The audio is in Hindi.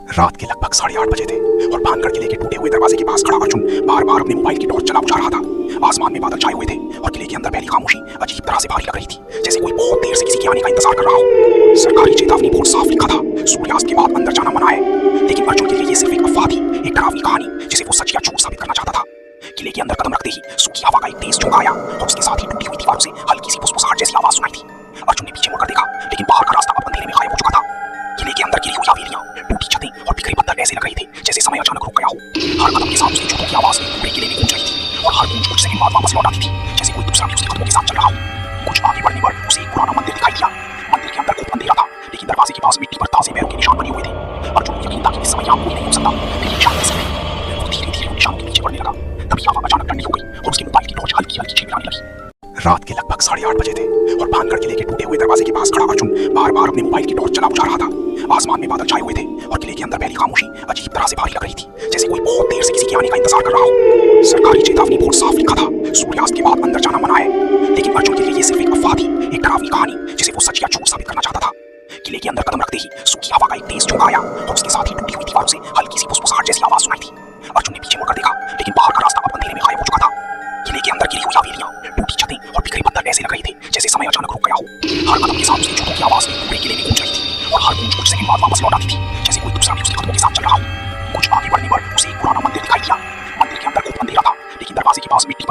रात के लगभग 8:30 बजे थे और भानगढ़ किले के टूटे हुए दरवाजे के पास खड़ा अर्जुन बार बार अपने मोबाइल की टॉर्च जला बुझा रहा था। आसमान में बादल छाए हुए थे और किले के अंदर पहली खामोशी अजीब तरह से भारी लग रही थी, जैसे कोई बहुत देर से किसी के आने का इंतजार कर रहा हो। सरकारी चेतावनी बोर्ड साफ लिखा था, सूर्यास्त के बाद अंदर जाना मना है, लेकिन अर्जुन के लिए ये सिर्फ एक अफवाह थी, एक डरावनी कहानी जिसे वो सच या झूठ साबित करना चाहता था। किले के अंदर कदम रखते ही सूखी हवा का एक तेज झोंका आया और उसके साथ ही टूटी हुई दीवारों से हल्की सी फुसफुसाहट जैसी आवाज सुनाई थी। अर्जुन ने पीछे मुड़कर देखा, लेकिन बाहर का रास्ता अब अंधेरे में गायब हो चुका था। किले के अंदर गिरी हुई हवेलियां, टूटी छतें और बिखरे पत्थर ऐसे लग रहे थे जैसे समय अचानक रुक गया हो। हर कदम के साथ उसकी जूतों की आवाज पूरे किले में गूंज रही थी और हर गूंज कुछ सेकंड बाद वापस लौट आती थी, जैसे कोई दूसरा भी उसके कदमों के साथ चल रहा हो। कुछ आगे बढ़ने पर उसे एक पुराना मंदिर दिखाई दिया। मंदिर के अंदर खूब अंधेरा था, लेकिन दरवाजे के पास मिट्टी पर ताजे पैरों के निशान बने हुए थे। अर्जुन को यकीन था कि इस समय यहाँ कोई नहीं हो सकता, लेकिन निशान कैसे थे? वो धीरे धीरे उन निशानों के पीछे बढ़ने लगा। तभी हवा अचानक ठंडी हो गई और उसके मोबाइल की टॉर्च हल्की हल्की चिलमिलाने लगी। रात के लगभग 8:30 बजे थे और भानगढ़ किले के टूटे हुए दरवाजे के पास खड़ा अर्जुन बार बार अपने मोबाइल की टॉर्च जला बुझा रहा था। आसमान में बादल छाए हुए थे और किले के अंदर पहली खामोशी अजीब तरह से भारी लग रही थी, जैसे कोई बहुत देर से किसी के आने का इंतजार कर रहा हो। सरकारी चेतावनी बोर्ड साफ लिखा था, सूर्यास्त के बाद अंदर जाना मना है, लेकिन अर्जुन के लिए ये सिर्फ एक अफवाह थी, एक डरावनी कहानी जिसे वो सच या झूठ साबित करना चाहता था। किले के अंदर कदम रखते ही सूखी हवा का एक तेज झोंका आया और उसके साथ ही टूटी हुई दीवारों से हल्की सी फुसफुसाहट जैसी आवाज सुनाई थी। अर्जुन ने पीछे मुड़कर देखा, लेकिन बाहर का रास्ता अब अंधेरे में गायब हो चुका था। किले के अंदर गिरी हुई हवेलियां, टूटी छतें और बिखरे पत्थर ऐसे लग रहे थे जैसे समय अचानक रुक गया हो। हर कदम के साथ उसकी जूतों की आवाज पूरे किले में गूंज रही थी और हर गूंज कुछ सेकंड बाद वापस लौट आती थी, जैसे कोई दूसरा भी उसके कदमों के साथ चल रहा हो। कुछ आगे बढ़ने पर उसे एक पुराना मंदिर दिखाई दिया। मंदिर के अंदर खूब अंधेरा था, लेकिन दरवाजे के पास मिट्टी